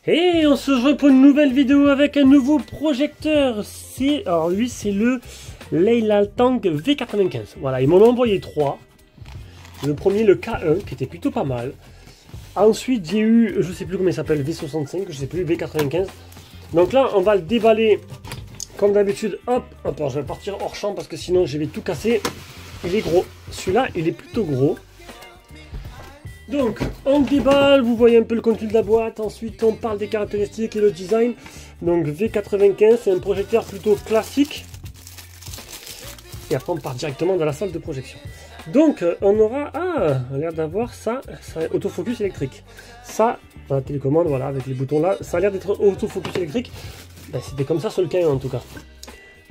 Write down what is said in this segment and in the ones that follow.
Et on se rejoint pour une nouvelle vidéo avec un nouveau projecteur. Alors lui c'est le Leilatang V95. Voilà, ils m'en ont envoyé 3. Le premier, le K1, qui était plutôt pas mal. Ensuite j'ai eu, je sais plus comment il s'appelle, V65, je sais plus, V95. Donc là on va le déballer comme d'habitude. Hop, alors je vais partir hors champ parce que sinon je vais tout casser. Il est gros, celui-là il est plutôt gros. Donc, on déballe, vous voyez un peu le contenu de la boîte, ensuite on parle des caractéristiques et le design. Donc V95, c'est un projecteur plutôt classique. Et après on part directement dans la salle de projection. Donc on aura, on a l'air d'avoir ça autofocus électrique. Ça, dans la télécommande, voilà, avec les boutons là, ça a l'air d'être autofocus électrique. Ben, c'était comme ça sur le K1 en tout cas.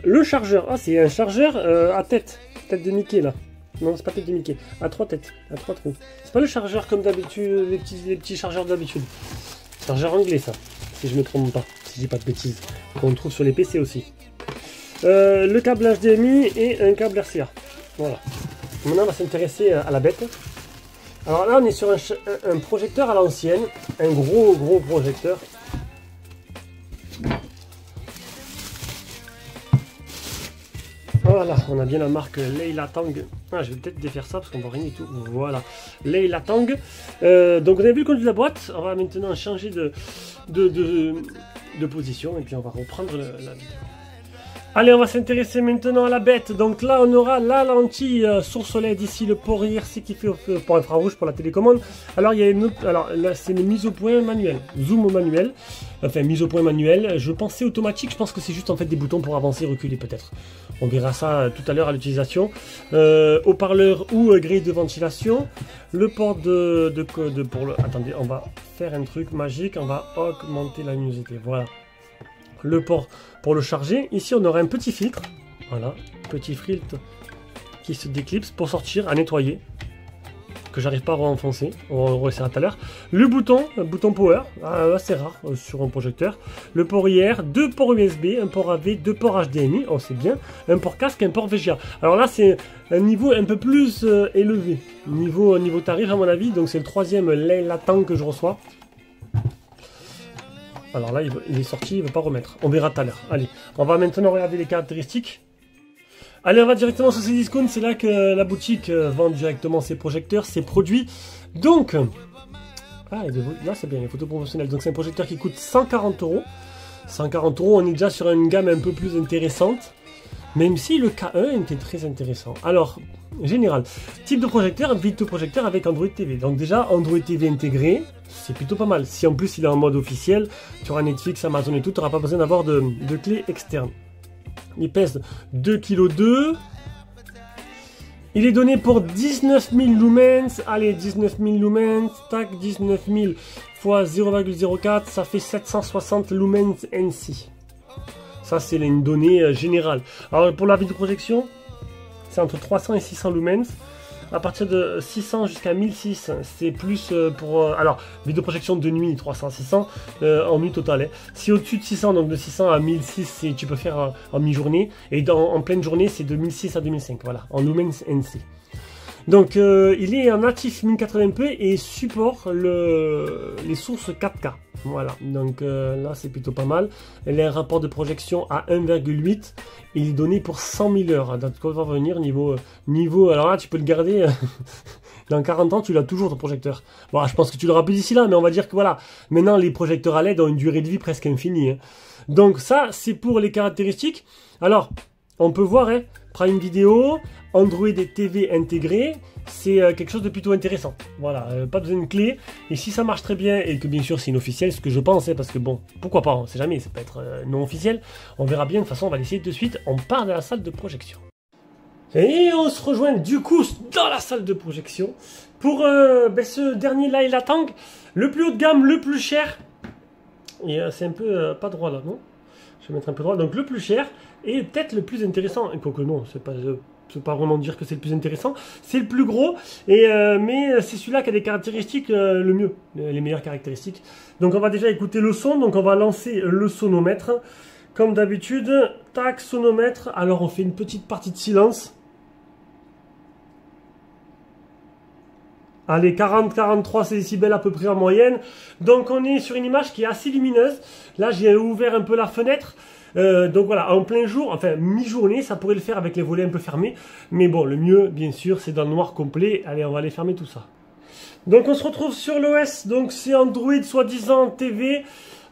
Le chargeur, c'est un chargeur à tête de Mickey là. Non, c'est pas tête de Mickey, à 3 têtes, à 3 trous. C'est pas le chargeur comme d'habitude, les petits chargeurs d'habitude. Chargeur anglais ça, si je me trompe pas, si je dis pas de bêtises. Qu'on trouve sur les PC aussi. Le câble HDMI et un câble RCA. Voilà. Maintenant on va s'intéresser à la bête. Alors là on est sur un projecteur à l'ancienne, un gros projecteur. Voilà, on a bien la marque Leilatang. Je vais peut-être défaire ça parce qu'on voit rien du tout. Voilà, Leilatang. Donc on a vu le contenu de la boîte. On va maintenant changer de position et puis on va reprendre la vidéo. Allez, on va s'intéresser maintenant à la bête. Donc là, on aura la lentille source LED ici, le port IRC qui fait pour infrarouge pour la télécommande. Alors il y a une autre, alors là c'est une mise au point manuelle, zoom au manuel, enfin mise au point manuelle. Je pensais automatique, je pense que c'est juste en fait des boutons pour avancer, reculer peut-être. On verra ça tout à l'heure à l'utilisation. Haut-parleur ou grille de ventilation. Le port attendez, on va faire un truc magique, on va augmenter la luminosité. Voilà. Le port pour le charger. Ici, on aura un petit filtre. Voilà, petit filtre qui se déclipse pour sortir à nettoyer. Que j'arrive pas à renfoncer. On reverra tout à l'heure. Le bouton power, assez rare sur un projecteur. Le port IR, 2 ports USB, un port AV, 2 ports HDMI. Oh, c'est bien. Un port casque, un port VGA. Alors là, c'est un niveau un peu plus élevé. Niveau tarif, à mon avis. Donc, c'est le 3e Leilatang que je reçois. Alors là, il est sorti, il ne veut pas remettre. On verra tout à l'heure. Allez, on va maintenant regarder les caractéristiques. Allez, on va directement sur Cdiscount. C'est là que la boutique vend directement ses projecteurs, ses produits. Donc, là c'est bien, les photos professionnelles. Donc c'est un projecteur qui coûte 140 €. 140 €, on est déjà sur une gamme un peu plus intéressante. Même si le K1 était très intéressant. Alors, général, type de projecteur, vidéoprojecteur avec Android TV. Donc déjà, Android TV intégré, c'est plutôt pas mal. Si en plus il est en mode officiel, tu auras Netflix, Amazon et tout, tu n'auras pas besoin d'avoir de clé externe. Il pèse 2,2 kg. Il est donné pour 19 000 lumens. Allez, 19 000 lumens, tac, 19 000 fois 0,04, ça fait 760 lumens NC. Ça, c'est une donnée générale. Alors, pour la vidéoprojection, c'est entre 300 et 600 lumens. À partir de 600 jusqu'à 1600, c'est plus pour... alors, vidéoprojection de nuit, 300 à 600 en nuit totale. Hein. Si au-dessus de 600, donc de 600 à 1600, tu peux faire en mi-journée. Et en pleine journée, c'est de 1600 à 2005, voilà, en lumens NC. Donc, il est en natif 1080p et supporte les sources 4K. Voilà, donc là c'est plutôt pas mal. Elle a un rapport de projection à 1,8. Il est donné pour 100 000 heures. Donc, on va revenir niveau. Alors là, tu peux le garder. Dans 40 ans, tu l'as toujours ton projecteur. Bon, je pense que tu l'auras plus d'ici là, mais on va dire que voilà. Maintenant, les projecteurs à LED ont une durée de vie presque infinie. Hein. Donc, ça, c'est pour les caractéristiques. Alors, on peut voir, hein, Prime Video, Android et TV intégrés, c'est quelque chose de plutôt intéressant. Voilà, pas besoin de clé. Et si ça marche très bien et que bien sûr c'est inofficiel, ce que je pense, hein, parce que bon, pourquoi pas, on sait jamais, ça peut être non officiel. On verra bien, de toute façon, on va l'essayer de suite. On part de la salle de projection. Et on se rejoint du coup dans la salle de projection pour ce dernier Leilatang, le plus haut de gamme, le plus cher. Et c'est un peu pas droit là, non? Je vais mettre un peu droit. Donc le plus cher et peut-être le plus intéressant. Quoique non, c'est pas vraiment dire que c'est le plus intéressant. C'est le plus gros. Mais c'est celui-là qui a des caractéristiques le mieux, les meilleures caractéristiques. Donc on va déjà écouter le son. Donc on va lancer le sonomètre. Comme d'habitude, tac, sonomètre. Alors on fait une petite partie de silence. Allez, 40-43 décibels à peu près en moyenne. Donc on est sur une image qui est assez lumineuse. Là, j'ai ouvert un peu la fenêtre. Donc voilà, en plein jour, enfin mi-journée, ça pourrait le faire avec les volets un peu fermés. Mais bon, le mieux, bien sûr, c'est dans le noir complet. Allez, on va aller fermer tout ça. Donc on se retrouve sur l'OS. Donc c'est Android soi-disant TV.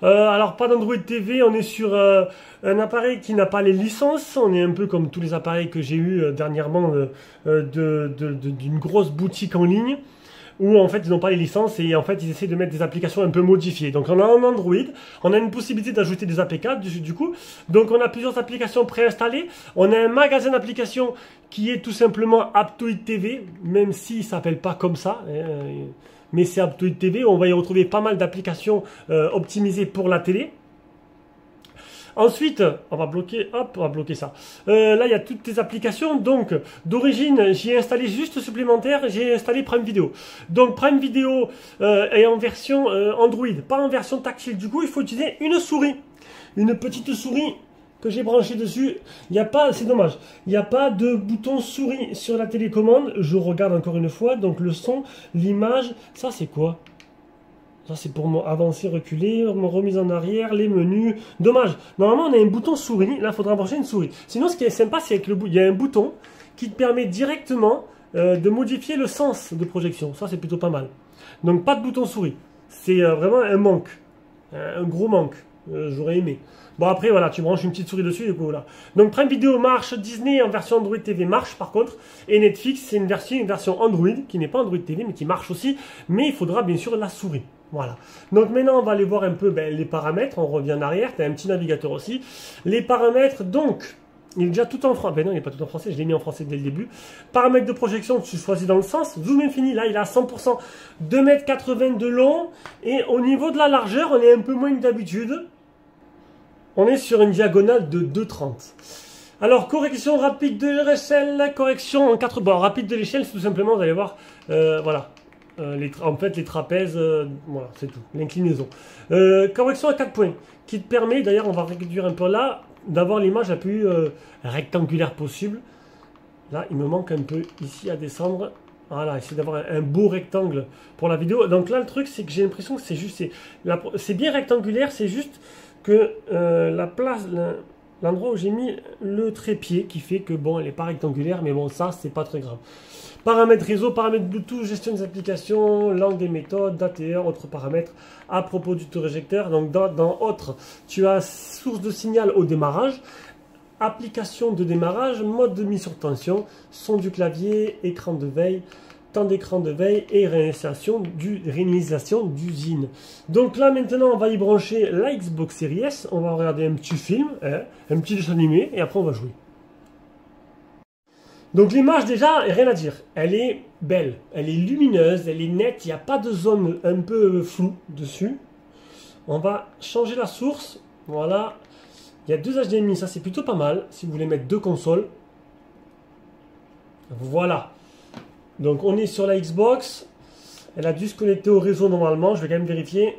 Alors pas d'Android TV, on est sur un appareil qui n'a pas les licences. On est un peu comme tous les appareils que j'ai eu dernièrement d'une grosse boutique en ligne, où en fait ils n'ont pas les licences et en fait ils essaient de mettre des applications un peu modifiées. Donc on a un Android, on a une possibilité d'ajouter des APK du coup. Donc on a plusieurs applications préinstallées. On a un magasin d'applications qui est tout simplement Aptoide TV, même s'il ne s'appelle pas comme ça. Mais c'est Aptoide TV, on va y retrouver pas mal d'applications optimisées pour la télé. Ensuite, on va bloquer, hop, on va bloquer ça. Là, il y a toutes les applications. Donc, d'origine, j'ai installé juste supplémentaire, j'ai installé Prime Video. Donc, Prime Video est en version Android, pas en version tactile. Du coup, il faut utiliser une souris. Une petite souris que j'ai branchée dessus. Il n'y a pas, c'est dommage, il n'y a pas de bouton souris sur la télécommande. Je regarde encore une fois. Donc, le son, l'image, ça, c'est quoi ? Ça, c'est pour avancer, reculer, remise en arrière, les menus. Dommage. Normalement, on a un bouton souris. Là, il faudra brancher une souris. Sinon, ce qui est sympa, c'est qu'il y a un bouton qui te permet directement de modifier le sens de projection. Ça, c'est plutôt pas mal. Donc, pas de bouton souris. C'est vraiment un manque. Un gros manque. J'aurais aimé. Bon, après, voilà, tu branches une petite souris dessus, et puis voilà. Donc, Prime Video marche, Disney en version Android TV marche, par contre. Et Netflix, c'est une version Android, qui n'est pas Android TV, mais qui marche aussi. Mais il faudra, bien sûr, la souris. Voilà. Donc maintenant, on va aller voir un peu les paramètres. On revient en arrière. Tu as un petit navigateur aussi. Les paramètres, donc, il est déjà tout en français. Ben non, il n'est pas tout en français. Je l'ai mis en français dès le début. Paramètres de projection, tu choisis dans le sens. Zoom infini, là, il est à 100%. 2,80 m de long. Et au niveau de la largeur, on est un peu moins que d'habitude. On est sur une diagonale de 2,30. Alors, correction rapide de l'échelle. Correction en 4 bords. Rapide de l'échelle, c'est tout simplement, vous allez voir, voilà. En fait, les trapèzes, voilà, c'est tout, l'inclinaison. Correction à 4 points, qui te permet, d'ailleurs, on va réduire un peu là, d'avoir l'image la plus rectangulaire possible. Là, il me manque un peu ici à descendre. Voilà, essayer d'avoir un beau rectangle pour la vidéo. Donc là, le truc, c'est que j'ai l'impression que c'est juste, c'est bien rectangulaire, c'est juste que la place, l'endroit où j'ai mis le trépied, qui fait que, bon, elle n'est pas rectangulaire, mais bon, ça, c'est pas très grave. Paramètres réseau, paramètres Bluetooth, gestion des applications, langue des méthodes, date et heure, autres paramètres à propos du projecteur. Donc dans autres, tu as source de signal au démarrage, application de démarrage, mode de mise sur tension, son du clavier, écran de veille, temps d'écran de veille et réinitialisation d'usine. Donc là maintenant on va y brancher la Xbox Series S, on va regarder un petit film, un petit dessin animé et après on va jouer. Donc l'image déjà, rien à dire, elle est belle, elle est lumineuse, elle est nette, il n'y a pas de zone un peu floue dessus. On va changer la source, voilà, il y a deux HDMI, ça c'est plutôt pas mal, si vous voulez mettre deux consoles. Voilà, donc on est sur la Xbox, elle a dû se connecter au réseau normalement, je vais quand même vérifier.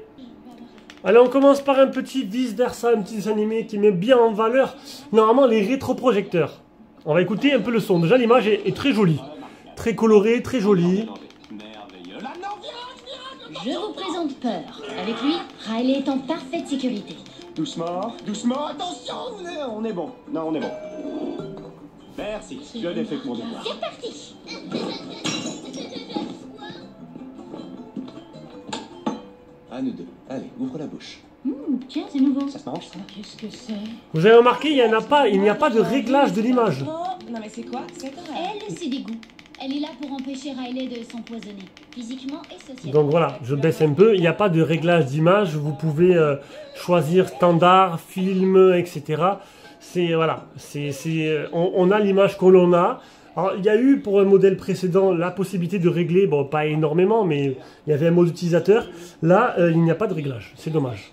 Allez, on commence par un petit vice-versa, un petit dessin animé qui met bien en valeur, normalement les rétroprojecteurs. On va écouter un peu le son. Déjà, l'image est très jolie. Très colorée, très jolie. Je vous présente Peur. Avec lui, Riley est en parfaite sécurité. Doucement, doucement, attention, on est bon. Non, on est bon. Merci, je l'ai fait pour devoir. C'est parti. À nous deux. Allez, ouvre la bouche. Tiens, c'est nouveau. Ça se mange, ça? Qu'est-ce que c'est? Vous avez remarqué, il n'y a pas de réglage de l'image. Non mais c'est quoi? C'est Elle, c'est des goûts. Elle est là pour empêcher Riley de s'empoisonner, physiquement et socialement. Donc voilà, je baisse un peu. Il n'y a pas de réglage d'image. Vous pouvez choisir standard, film, etc. C'est voilà, on a l'image que l'on a. Alors, il y a eu pour un modèle précédent la possibilité de régler, bon pas énormément, mais il y avait un mode utilisateur. Là, il n'y a pas de réglage, c'est dommage.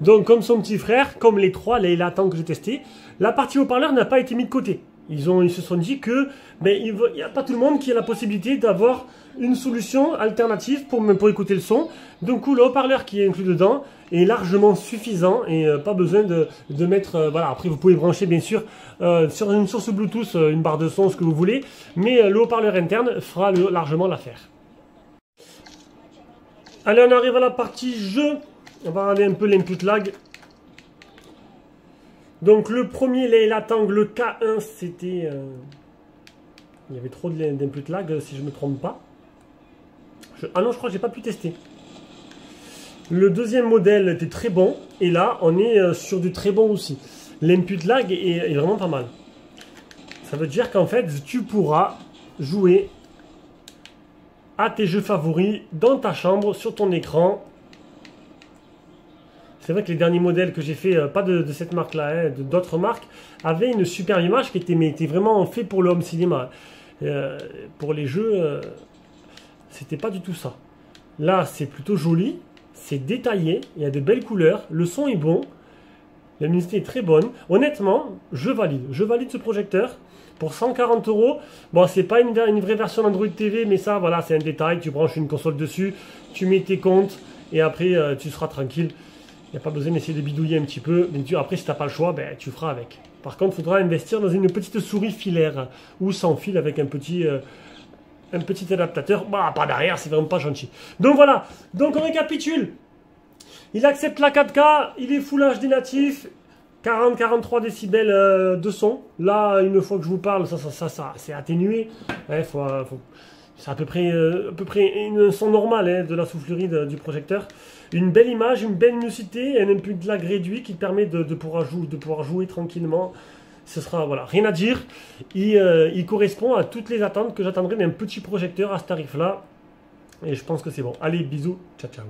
Donc comme son petit frère, comme les trois, les latents que j'ai testés, la partie haut-parleur n'a pas été mise de côté. Ils se sont dit que il n'y a pas tout le monde qui a la possibilité d'avoir une solution alternative pour écouter le son. Du coup, le haut-parleur qui est inclus dedans est largement suffisant et pas besoin de mettre... voilà, après vous pouvez brancher bien sûr sur une source Bluetooth, une barre de son, ce que vous voulez, mais le haut-parleur interne fera largement l'affaire. Allez, on arrive à la partie jeu. On va regarder un peu l'input lag. Donc le premier Leila Tang, le K1, c'était... il y avait trop d'input lag si je ne me trompe pas. Ah non, je crois que j'ai pas pu tester. Le deuxième modèle était très bon. Et là, on est sur du très bon aussi. L'input lag est vraiment pas mal. Ça veut dire qu'en fait, tu pourras jouer à tes jeux favoris dans ta chambre, sur ton écran. C'est vrai que les derniers modèles que j'ai fait, pas de cette marque-là, hein, d'autres marques, avaient une super image qui était vraiment fait pour le home cinéma. Pour les jeux, c'était pas du tout ça. Là, c'est plutôt joli, c'est détaillé, il y a de belles couleurs, le son est bon, la luminosité est très bonne. Honnêtement, je valide ce projecteur. Pour 140 €, bon, c'est pas une vraie version d'Android TV, mais ça, voilà, c'est un détail. Tu branches une console dessus, tu mets tes comptes, et après, tu seras tranquille. Il n'y a pas besoin d'essayer de bidouiller un petit peu. Mais après, si tu n'as pas le choix, ben, tu feras avec. Par contre, il faudra investir dans une petite souris filaire ou sans fil avec un petit adaptateur. Bah, pas derrière, c'est vraiment pas gentil. Donc voilà. Donc on récapitule. Il accepte la 4K, il est Full HD natif, 40-43 décibels de son. Là, une fois que je vous parle, ça c'est atténué. Ouais, c'est à peu près un son normal hein, de la soufflerie du projecteur. Une belle image, une belle luminosité, un input lag réduit qui permet de pouvoir jouer tranquillement. Ce sera, voilà, rien à dire. Il correspond à toutes les attentes que j'attendrais d'un petit projecteur à ce tarif-là. Et je pense que c'est bon. Allez, bisous, ciao, ciao.